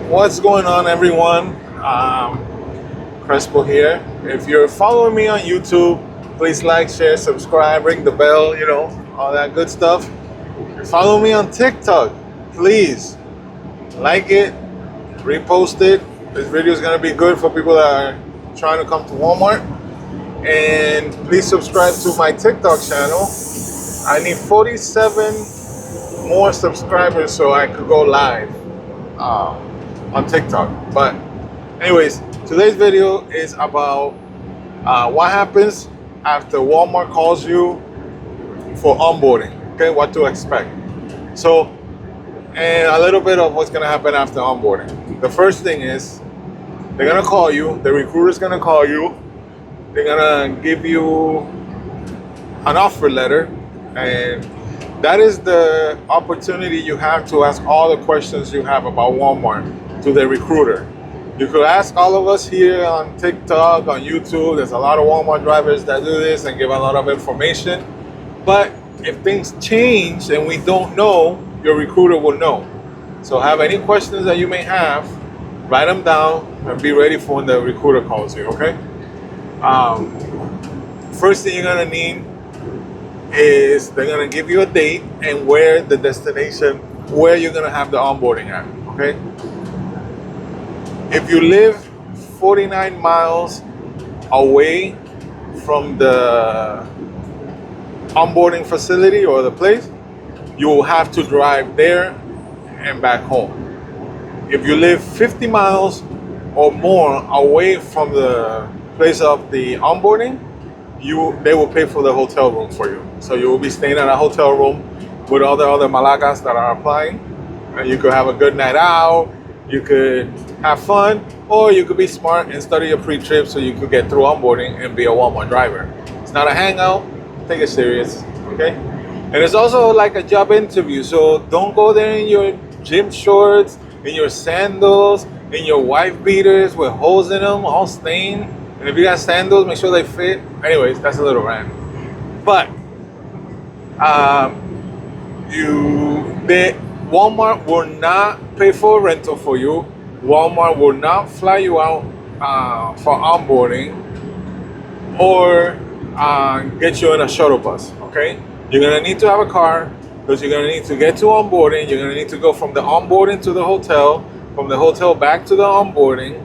What's going on, everyone? Crespo here. If you're following me on YouTube, please like, share, subscribe, ring the bell, all that good stuff. Follow me on TikTok. Please like it, repost it. This video is going to be good for people that are trying to come to Walmart. And please subscribe to my TikTok channel. I need 47 more subscribers so I could go live on TikTok. But anyways, today's video is about what happens after Walmart calls you for onboarding. Okay, what to expect. So, and a little bit of what's gonna happen after onboarding. The first thing is they're gonna call you. The recruiter's gonna call you. They're gonna give you an offer letter, and that is the opportunity you have to ask all the questions you have about Walmart to the recruiter. You could ask all of us here on TikTok, on YouTube. There's a lot of Walmart drivers that do this and give a lot of information. But if things change and we don't know, your recruiter will know. So have any questions that you may have, write them down and be ready for when the recruiter calls you, okay? First thing you're gonna need is they're gonna give you a date and where the destination, where you're gonna have the onboarding at, okay? If you live 49 miles away from the onboarding facility or the place, you will have to drive there and back home. If you live 50 miles or more away from the place of the onboarding, they will pay for the hotel room for you. So you will be staying in a hotel room with all the other malagas that are applying, and you could have a good night out, you could have fun, or you could be smart and study your pre-trip so you could get through onboarding and be a Walmart driver. It's not a hangout, take it serious, okay? And it's also like a job interview, so don't go there in your gym shorts, in your sandals, in your wife beaters with holes in them, all stained. And if you got sandals, make sure they fit. Anyways, that's a little rant. But Walmart will not pay for a rental for you. Walmart will not fly you out for onboarding or get you in a shuttle bus, okay? You're gonna need to have a car because you're gonna need to get to onboarding. You're gonna need to go from the onboarding to the hotel, from the hotel back to the onboarding.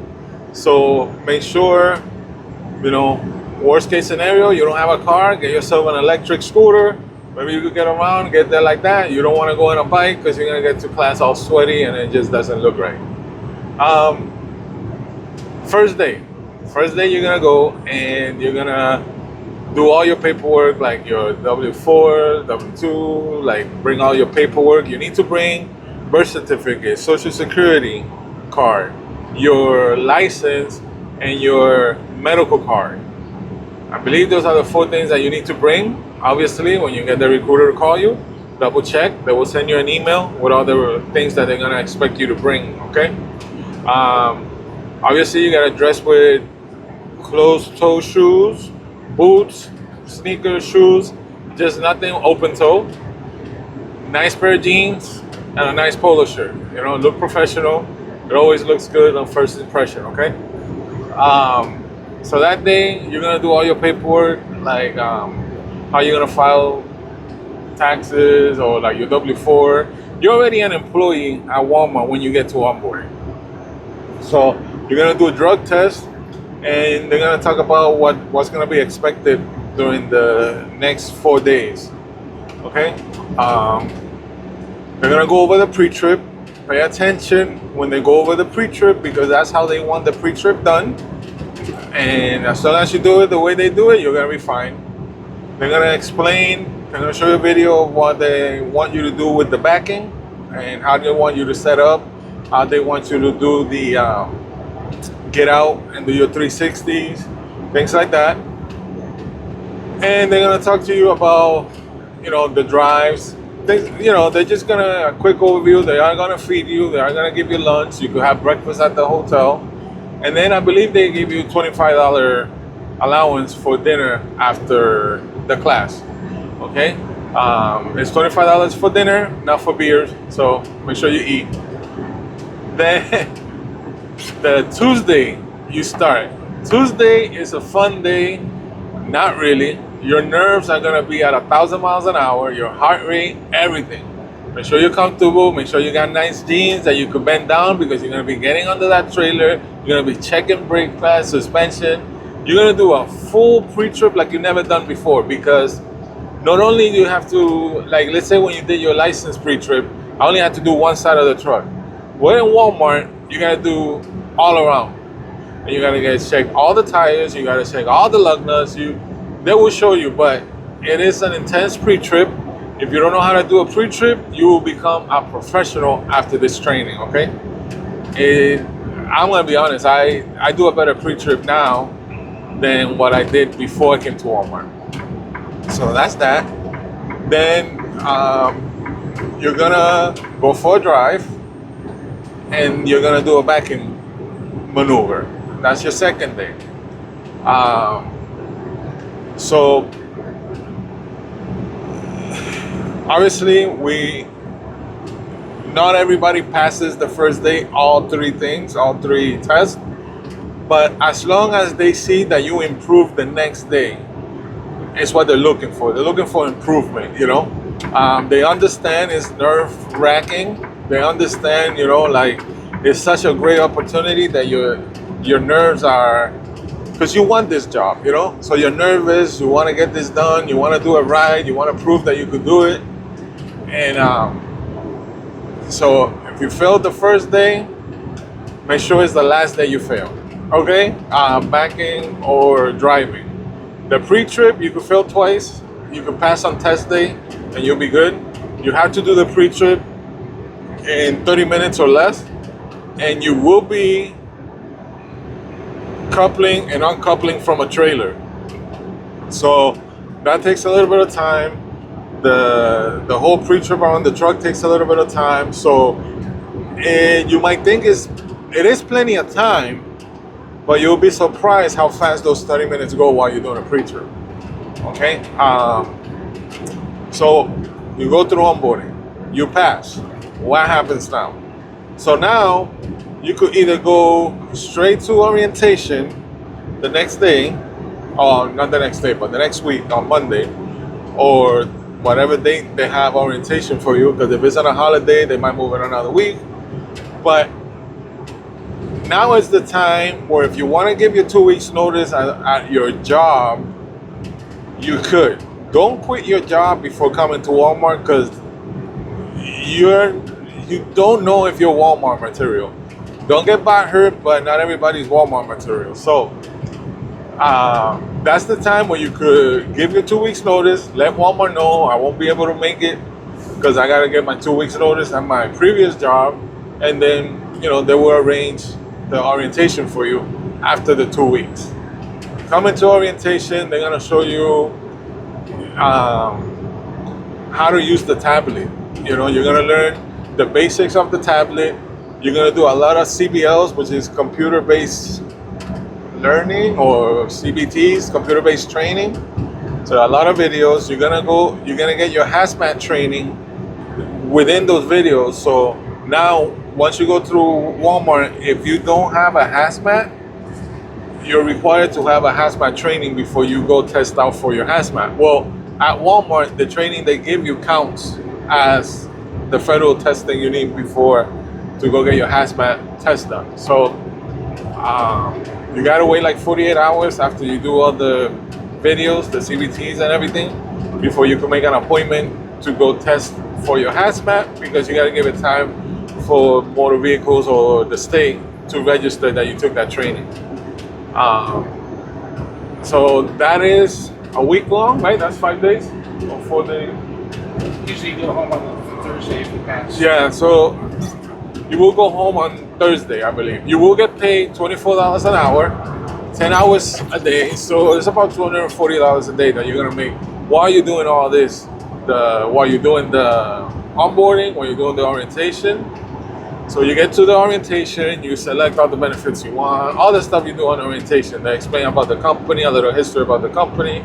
So make sure, worst case scenario, you don't have a car, get yourself an electric scooter. Maybe you could get around, get there like that. You don't want to go on a bike because you're going to get to class all sweaty and it just doesn't look right. First day you're going to go and you're going to do all your paperwork, like your W-4, W-2, like bring all your paperwork. You need to bring birth certificate, social security card, your license, and your medical card. I believe those are the 4 things that you need to bring. Obviously, when you get the recruiter to call you, double check. They will send you an email with all the things that they're gonna expect you to bring, okay? Obviously, you gotta dress with closed-toe shoes, boots, sneakers, shoes, just nothing open-toe. Nice pair of jeans and a nice polo shirt. Look professional. It always looks good on first impression, okay? So that day, you're gonna do all your paperwork, like how you're gonna file taxes or like your W-4. You're already an employee at Walmart when you get to onboarding. So you're gonna do a drug test, and they're gonna talk about what's gonna be expected during the next 4 days. Okay? They're gonna go over the pre-trip. Pay attention when they go over the pre-trip because that's how they want the pre-trip done. And as long as you do it the way they do it, you're gonna be fine. They're gonna explain, they're gonna show you a video of what they want you to do with the backing and how they want you to set up, how they want you to do the get out and do your 360s, things like that. And they're gonna talk to you about, the drives. They're just gonna, a quick overview. They are gonna feed you. They are gonna give you lunch. You could have breakfast at the hotel. And then I believe they give you $25 allowance for dinner after the class, okay? It's $25 for dinner, not for beers, so make sure you eat. Then The Tuesday you start. Tuesday is a fun day. Not really. Your nerves are gonna be at 1,000 miles an hour. Your heart rate, everything. Make sure you're comfortable. Make sure you got nice jeans that you could bend down because you're gonna be getting under that trailer. You're gonna be checking brake pads, suspension. You're gonna do a full pre-trip like you've never done before, because not only do you have to, like, let's say when you did your license pre-trip, I only had to do one side of the truck. Well, in Walmart, you gotta do all around. And you gotta check all the tires, you gotta check all the lug nuts. They will show you, but it is an intense pre-trip. If you don't know how to do a pre-trip, you will become a professional after this training, okay? I'm gonna be honest, I do a better pre-trip now than what I did before I came to Walmart. So that's that. Then you're gonna go for a drive and you're gonna do a backing maneuver. That's your second day. So obviously not everybody passes the first day, all three tests, but as long as they see that you improve the next day, it's what they're looking for. They're looking for improvement, you know. They understand it's nerve wracking. They understand, you know, like, it's such a great opportunity that your nerves are, because you want this job, you know. So you're nervous, you want to get this done, you want to do it right, you want to prove that you could do it. And so if you failed the first day, make sure it's the last day you fail, okay? Backing or driving. The pre-trip, you could fail twice. You could pass on test day and you'll be good. You have to do the pre-trip in 30 minutes or less, and you will be coupling and uncoupling from a trailer. So that takes a little bit of time. The whole pre-trip around the truck takes a little bit of time. So you might think it is plenty of time, but you'll be surprised how fast those 30 minutes go while you're doing a pre-trip. Okay? So you go through onboarding, you pass. What happens now? So now you could either go straight to orientation the next day, or not the next day, but the next week on Monday, or whatever date they have orientation for you, because if it's on a holiday, they might move it another week. But now is the time where if you want to give your 2 weeks notice at your job, you could. Don't quit your job before coming to Walmart, because you don't know if you're Walmart material. Don't get butthurt, but not everybody's Walmart material. So that's the time where you could give your 2 weeks notice, let Walmart know I won't be able to make it because I got to get my 2 weeks notice at my previous job, and then, you know, they will arrange the orientation for you after the 2 weeks. Coming to orientation, they're gonna show you how to use the tablet. You know, you're gonna learn the basics of the tablet. You're gonna do a lot of CBLs, which is computer-based learning, or CBTs, computer-based training. So a lot of videos. You're gonna get your hazmat training within those videos. So now, once you go through Walmart, if you don't have a hazmat, you're required to have a hazmat training before you go test out for your hazmat. Well, at Walmart, the training they give you counts as the federal testing you need before to go get your hazmat test done. So you gotta wait like 48 hours after you do all the videos, the CBTs and everything, before you can make an appointment to go test for your hazmat, because you gotta give it time for motor vehicles or the state to register that you took that training. So that is a week long, right? That's 5 days or 4 days. Usually you go home on Thursday if you pass. Yeah, so you will go home on Thursday, I believe. You will get paid $24 an hour, 10 hours a day. So it's about $240 a day that you're gonna make while you're doing all this. While you're doing the onboarding, while you're doing the orientation. So you get to the orientation, you select all the benefits you want, all the stuff you do on orientation. They explain about the company, a little history about the company.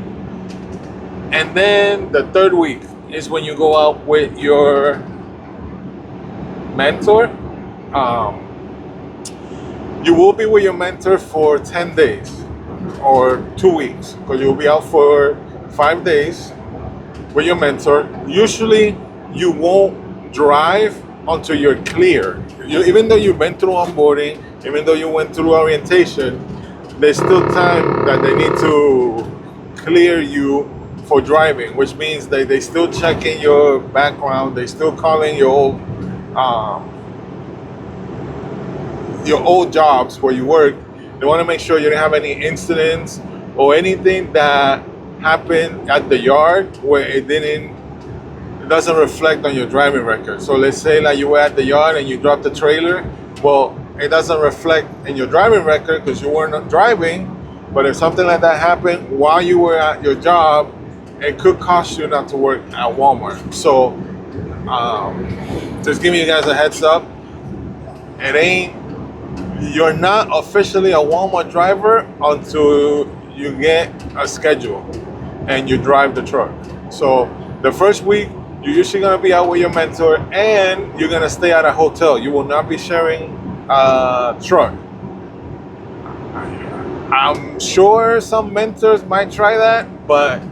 And then the third week is when you go out with your mentor. You will be with your mentor for 10 days or 2 weeks, because you'll be out for 5 days with your mentor. Usually, you won't drive until you're clear. Even though you've been through onboarding, even though you went through orientation, there's still time that they need to clear you for driving, which means that they still checking your background, they still calling um, your old jobs where you work. They want to make sure you didn't have any incidents or anything that happened at the yard where it doesn't reflect on your driving record. So let's say like you were at the yard and you dropped the trailer. Well, it doesn't reflect in your driving record because you weren't driving. But if something like that happened while you were at your job, it could cost you not to work at Walmart. So just giving you guys a heads up. You're not officially a Walmart driver until you get a schedule and you drive the truck. So the first week, you're usually gonna be out with your mentor and you're gonna stay at a hotel. You will not be sharing a truck. I'm sure some mentors might try that, but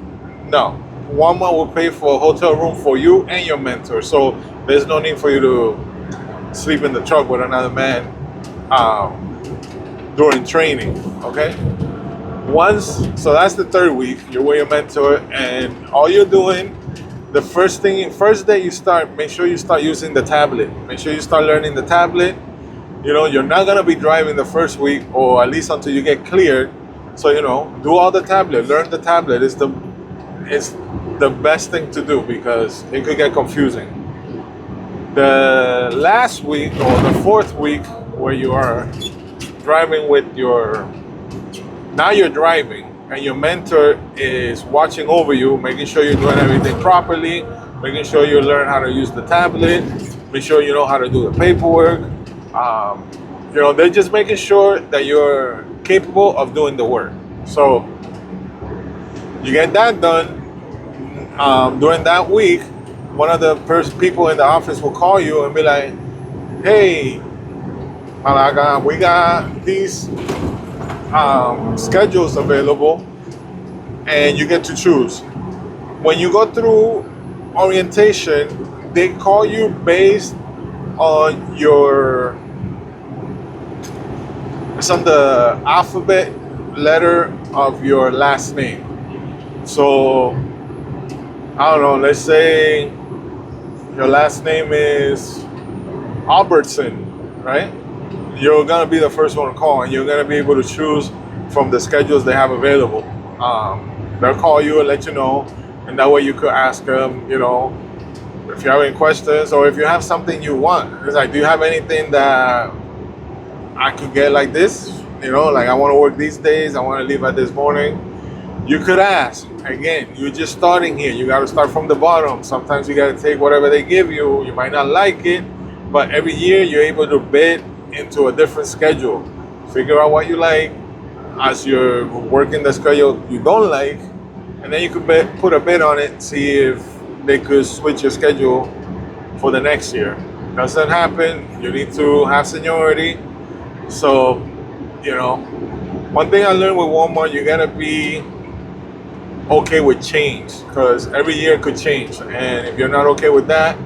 no. Walmart will pay for a hotel room for you and your mentor. So there's no need for you to sleep in the truck with another man during training, okay? So that's the third week. You're with your mentor, and all you're doing, the first day you start, make sure you start using the tablet. Make sure you start learning the tablet. You know, you're not gonna be driving the first week, or at least until you get cleared. So, you know, do all the tablet, learn the tablet. It's the best thing to do because it could get confusing. The last week or the fourth week where you are driving with now you're driving and your mentor is watching over you, making sure you're doing everything properly, making sure you learn how to use the tablet, make sure you know how to do the paperwork. You know, they're just making sure that you're capable of doing the work. So you get that done. During that week, one of the people in the office will call you and be like, hey, Malaga, we got these schedules available and you get to choose. When you go through orientation, they call you based on it's on the alphabet letter of your last name. So, I don't know, let's say your last name is Albertson, right? You're gonna be the first one to call, and you're gonna be able to choose from the schedules they have available. They'll call you and let you know, and that way you could ask them, you know, if you have any questions or if you have something you want. It's like, do you have anything that I could get like this? You know, like I want to work these days, I want to leave at this morning. You could ask. Again, you're just starting here. You got to start from the bottom. Sometimes you got to take whatever they give you. You might not like it, but every year you're able to bid into a different schedule. Figure out what you like as you're working the schedule you don't like, and then you could put a bid on it, see if they could switch your schedule for the next year. Doesn't happen. You need to have seniority. So, you know, one thing I learned with Walmart, you gotta be okay with change, because every year could change, and if you're not okay with that,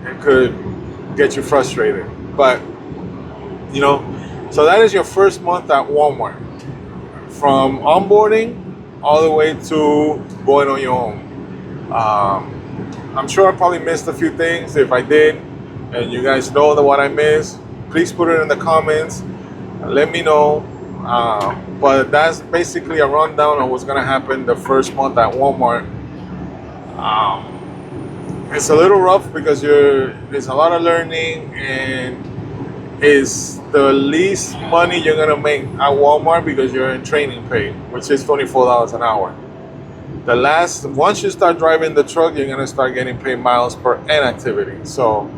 it could get you frustrated. But you know, so that is your first month at Walmart, from onboarding all the way to going on your own. I'm sure I probably missed a few things. If I did, and you guys know what I missed, please put it in the comments. Let me know. But that's basically a rundown of what's gonna happen the first month at Walmart. It's a little rough because there's a lot of learning, and it's the least money you're gonna make at Walmart because you're in training pay, which is $24 an hour. Once you start driving the truck, you're gonna start getting paid miles per N activity. So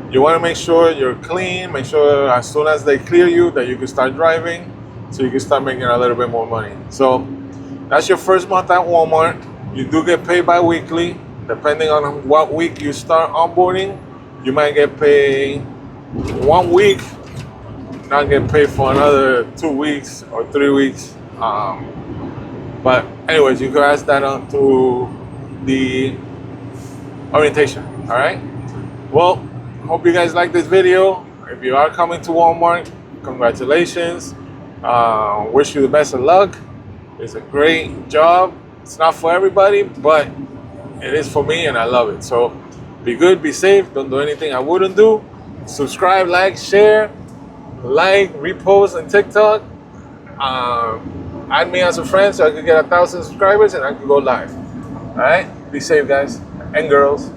you wanna make sure you're clean, make sure as soon as they clear you that you can start driving, so you can start making a little bit more money. So that's your first month at Walmart. You do get paid bi-weekly. Depending on what week you start onboarding, you might get paid 1 week not get paid for another 2 weeks or 3 weeks. But anyways, you can ask that on through the orientation. All right. Well, hope you guys like this video. If you are coming to Walmart, congratulations. Wish you the best of luck. It's a great job. It's not for everybody, but it is for me, and I love it. So be good, be safe. Don't do anything I wouldn't do. Subscribe, like, share, repost on TikTok. Add me as a friend so I could get 1,000 subscribers and I could go live. All right. Be safe, guys and girls.